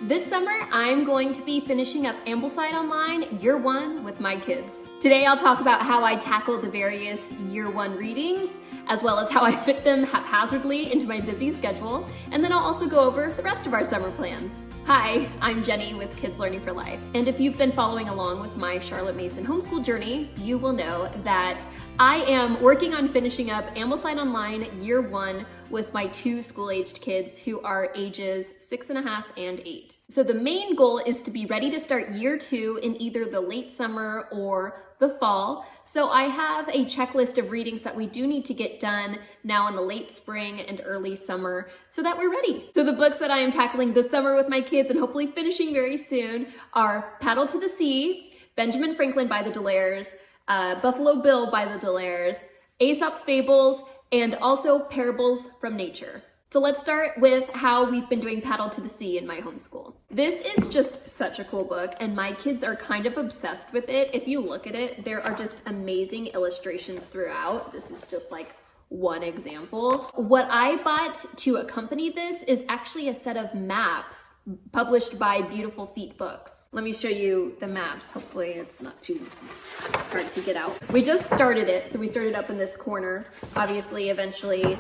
This summer, I'm going to be finishing up Ambleside Online Year One with my kids. Today, I'll talk about how I tackle the various Year One readings, as well as how I fit them haphazardly into my busy schedule, and then I'll also go over the rest of our summer plans. Hi, I'm Jenny with Kids Learning for Life, and if you've been following along with my Charlotte Mason homeschool journey, you will know that I am working on finishing up Ambleside Online Year One with my two school-aged kids who are ages 6.5 and 8. So the main goal is to be ready to start Year Two in either the late summer or the fall. So I have a checklist of readings that we do need to get done now in the late spring and early summer so that we're ready. So the books that I am tackling this summer with my kids and hopefully finishing very soon are Paddle to the Sea, Benjamin Franklin by the Delaires, Buffalo Bill by the Delaires, Aesop's Fables, and also Parables from Nature. So let's start with how we've been doing Paddle to the Sea in my homeschool. This is just such a cool book, and my kids are kind of obsessed with it. If you look at it, there are just amazing illustrations throughout. This is just like one example. What I bought to accompany this is actually a set of maps published by Beautiful Feet Books. Let me show you the maps. Hopefully it's not too hard to get out. We just started it, so we started up in this corner. Obviously, eventually,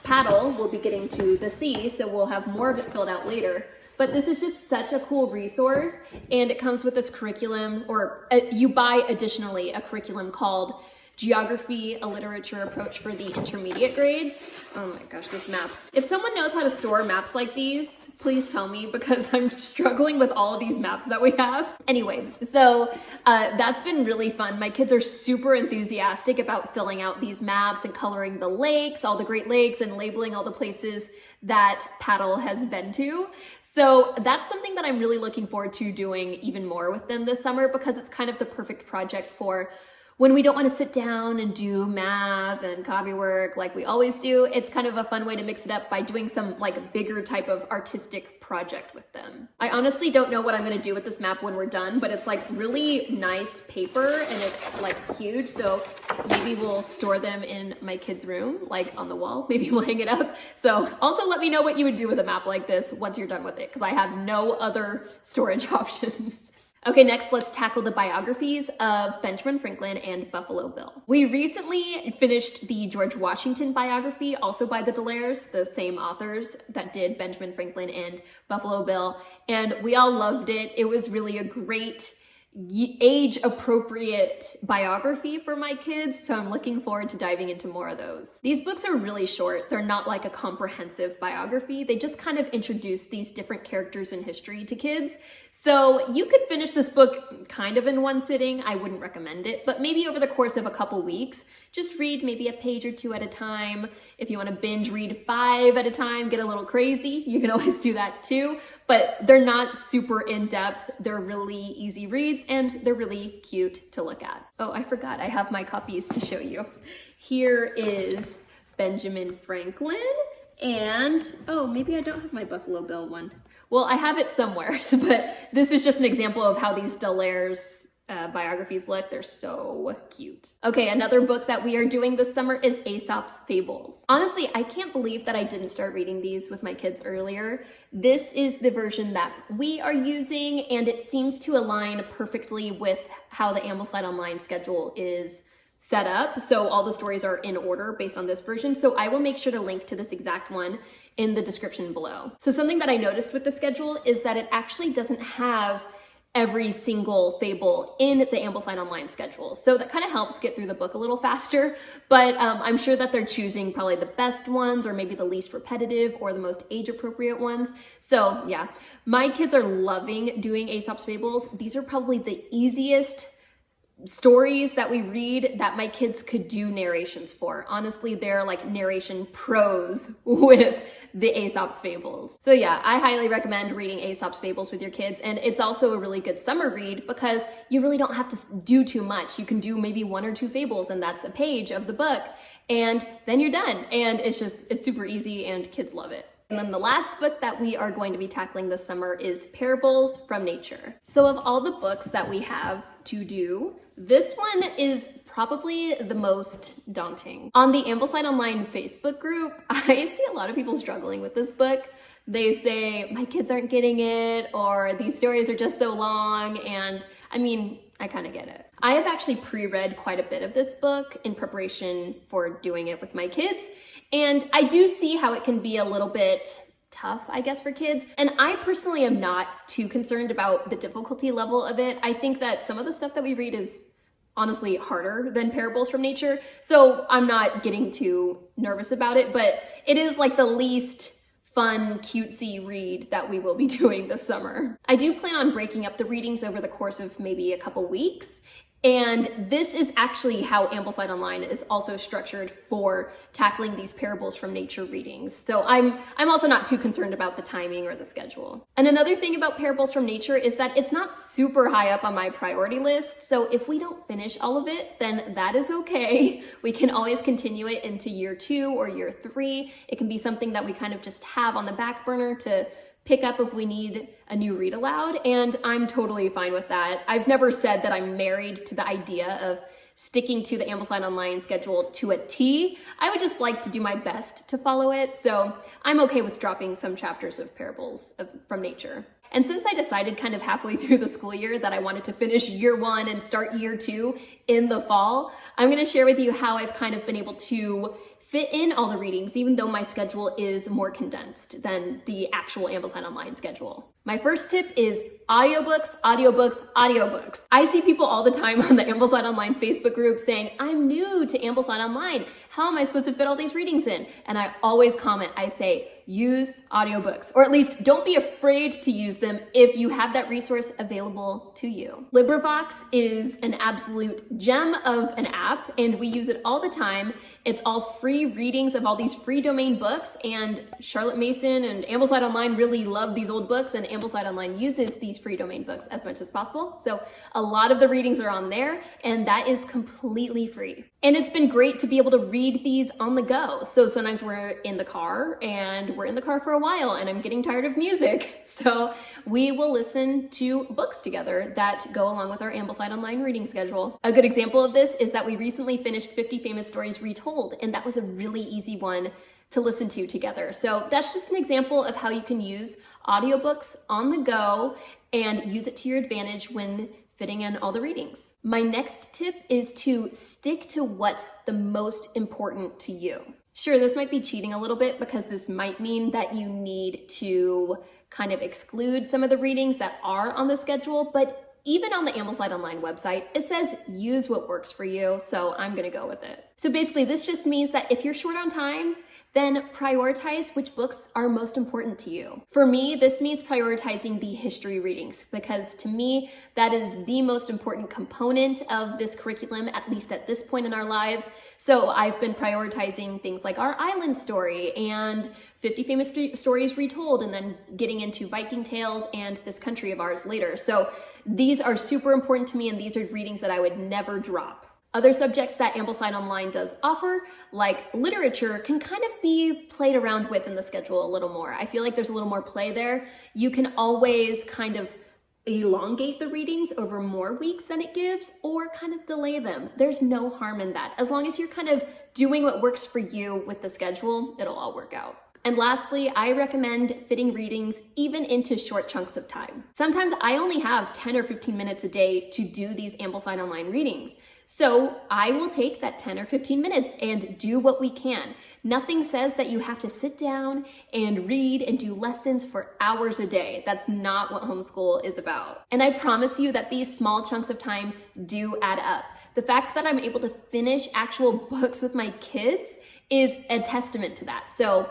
Paddle will be getting to the sea, so we'll have more of it filled out later. But this is just such a cool resource, and it comes with this curriculum, or you buy additionally a curriculum called Geography, a Literature Approach for the Intermediate Grades. Oh my gosh, this map. If someone knows how to store maps like these, please tell me, because I'm struggling with all of these maps that we have. Anyway, so that's been really fun. My kids are super enthusiastic about filling out these maps and coloring the lakes, all the Great Lakes, and labeling all the places that Paddle has been to. So that's something that I'm really looking forward to doing even more with them this summer, because it's kind of the perfect project for when we don't want to sit down and do math and copywork like we always do. It's kind of a fun way to mix it up by doing some like bigger type of artistic project with them. I honestly don't know what I'm going to do with this map when we're done, but it's like really nice paper and it's like huge. So maybe we'll store them in my kids' room, like on the wall. Maybe we'll hang it up. So also let me know what you would do with a map like this once you're done with it, because I have no other storage options. Okay, next let's tackle the biographies of Benjamin Franklin and Buffalo Bill. We recently finished the George Washington biography, also by the Delaires, the same authors that did Benjamin Franklin and Buffalo Bill, and we all loved it. It was really a great age-appropriate biography for my kids, so I'm looking forward to diving into more of those. These books are really short. They're not like a comprehensive biography. They just kind of introduce these different characters in history to kids. So you could finish this book kind of in one sitting. I wouldn't recommend it, but maybe over the course of a couple weeks, just read maybe a page or two at a time. If you want to binge read 5 at a time, get a little crazy, you can always do that too, but they're not super in-depth. They're really easy reads, and they're really cute to look at. Oh, I forgot, I have my copies to show you. Here is Benjamin Franklin, and oh, maybe I don't have my Buffalo Bill one. Well, I have it somewhere, but this is just an example of how these Delaires biographies look. They're so cute. Okay, another book that we are doing this summer is Aesop's Fables. Honestly, I can't believe that I didn't start reading these with my kids earlier. This is the version that we are using, and it seems to align perfectly with how the Ambleside Online schedule is set up. So all the stories are in order based on this version. So I will make sure to link to this exact one in the description below. So something that I noticed with the schedule is that it actually doesn't have every single fable in the Ambleside Online schedule. So that kind of helps get through the book a little faster, but I'm sure that they're choosing probably the best ones, or maybe the least repetitive or the most age-appropriate ones. So yeah, my kids are loving doing Aesop's Fables. These are probably the easiest stories that we read that my kids could do narrations for. Honestly, they're like narration pros with the Aesop's Fables. So yeah, I highly recommend reading Aesop's Fables with your kids, and it's also a really good summer read because you really don't have to do too much. You can do maybe 1 or 2 fables, and that's a page of the book, and then you're done. And it's super easy, and kids love it. And then the last book that we are going to be tackling this summer is Parables from Nature. So of all the books that we have to do, this one is probably the most daunting. On the Ambleside Online Facebook group, I see a lot of people struggling with this book. they say, my kids aren't getting it, or these stories are just so long, and I mean, I kind of get it. I have actually pre-read quite a bit of this book in preparation for doing it with my kids, and I do see how it can be a little bit tough, I guess, for kids. And I personally am not too concerned about the difficulty level of it. I think that some of the stuff that we read is honestly harder than Parables from Nature, so I'm not getting too nervous about it, but it is like the least fun, cutesy read that we will be doing this summer. I do plan on breaking up the readings over the course of maybe a couple weeks. And this is actually how Ambleside Online is also structured for tackling these Parables from Nature readings. So I'm also not too concerned about the timing or the schedule. And another thing about Parables from Nature is that it's not super high up on my priority list. So if we don't finish all of it, then that is okay. We can always continue it into year 2 or year 3. It can be something that we kind of just have on the back burner to pick up if we need a new read aloud, and I'm totally fine with that. I've never said that I'm married to the idea of sticking to the Ambleside Online schedule to a T. I would just like to do my best to follow it, so I'm okay with dropping some chapters of Parables from Nature. And since I decided kind of halfway through the school year that I wanted to finish year 1 and start year 2 in the fall, I'm gonna share with you how I've kind of been able to fit in all the readings, even though my schedule is more condensed than the actual Ambleside Online schedule. My first tip is audiobooks, audiobooks, audiobooks. I see people all the time on the Ambleside Online Facebook group saying, I'm new to Ambleside Online. How am I supposed to fit all these readings in? And I always comment, I say, use audiobooks, or at least don't be afraid to use them if you have that resource available to you. LibriVox is an absolute gem of an app, and we use it all the time. It's all free readings of all these free domain books, and Charlotte Mason and Ambleside Online really love these old books, and Ambleside Online uses these free domain books as much as possible. So a lot of the readings are on there, and that is completely free. And it's been great to be able to read these on the go. So sometimes we're in the car and we're in the car for a while and I'm getting tired of music. So we will listen to books together that go along with our Ambleside Online reading schedule. A good example of this is that we recently finished 50 Famous Stories Retold, and that was a really easy one to listen to together. So that's just an example of how you can use audiobooks on the go and use it to your advantage when fitting in all the readings. My next tip is to stick to what's the most important to you. Sure, this might be cheating a little bit because this might mean that you need to kind of exclude some of the readings that are on the schedule, but even on the Ambleside Online website, it says use what works for you, so I'm gonna go with it. So basically, this just means that if you're short on time, then prioritize which books are most important to you. For me, this means prioritizing the history readings, because to me, that is the most important component of this curriculum, at least at this point in our lives. So I've been prioritizing things like Our Island Story and 50 Famous Stories Retold, and then getting into Viking Tales and This Country of Ours later. So these are super important to me, and these are readings that I would never drop. Other subjects that Ambleside Online does offer, like literature, can kind of be played around with in the schedule a little more. I feel like there's a little more play there. You can always kind of elongate the readings over more weeks than it gives, or kind of delay them. There's no harm in that. As long as you're kind of doing what works for you with the schedule, it'll all work out. And lastly, I recommend fitting readings even into short chunks of time. Sometimes I only have 10 or 15 minutes a day to do these Ambleside Online readings. So I will take that 10 or 15 minutes and do what we can. Nothing says that you have to sit down and read and do lessons for hours a day. That's not what homeschool is about. And I promise you that these small chunks of time do add up. The fact that I'm able to finish actual books with my kids is a testament to that. So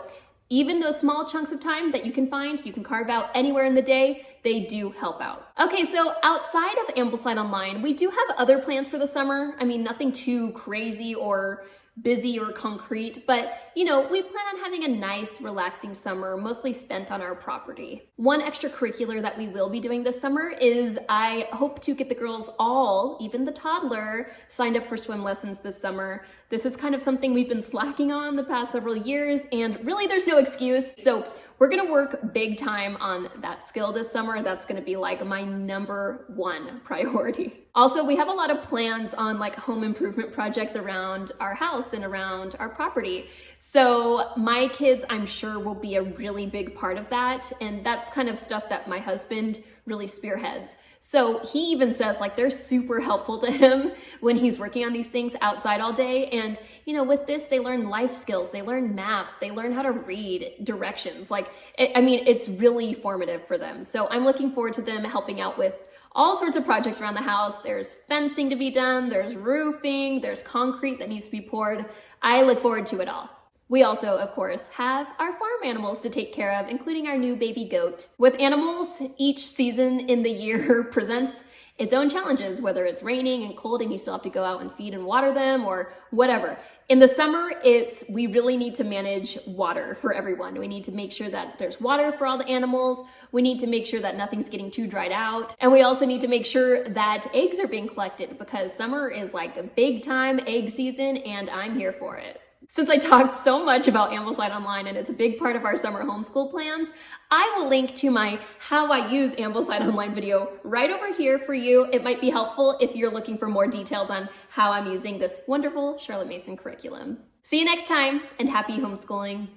even those small chunks of time that you can find, you can carve out anywhere in the day, they do help out. Okay, so outside of Ambleside Online, we do have other plans for the summer. I mean, nothing too crazy or busy or concrete, but you know, we plan on having a nice, relaxing summer, mostly spent on our property. One extracurricular that we will be doing this summer is I hope to get the girls all, even the toddler, signed up for swim lessons this summer. This is kind of something we've been slacking on the past several years, and really there's no excuse. So we're We're gonna work big time on that skill this summer. That's gonna be like my #1 priority. Also, we have a lot of plans on like home improvement projects around our house and around our property. So my kids, I'm sure, will be a really big part of that. And that's kind of stuff that my husband really spearheads. So he even says like they're super helpful to him when he's working on these things outside all day. And you know, with this, they learn life skills, they learn math, they learn how to read directions. Like, I mean, it's really formative for them. So I'm looking forward to them helping out with all sorts of projects around the house. There's fencing to be done, there's roofing, there's concrete that needs to be poured. I look forward to it all. We also, of course, have our farm animals to take care of, including our new baby goat. With animals, each season in the year presents its own challenges, whether it's raining and cold and you still have to go out and feed and water them or whatever. In the summer, we really need to manage water for everyone. We need to make sure that there's water for all the animals. We need to make sure that nothing's getting too dried out. And we also need to make sure that eggs are being collected because summer is like a big time egg season and I'm here for it. Since I talked so much about Ambleside Online and it's a big part of our summer homeschool plans, I will link to my How I Use Ambleside Online video right over here for you. It might be helpful if you're looking for more details on how I'm using this wonderful Charlotte Mason curriculum. See you next time and happy homeschooling.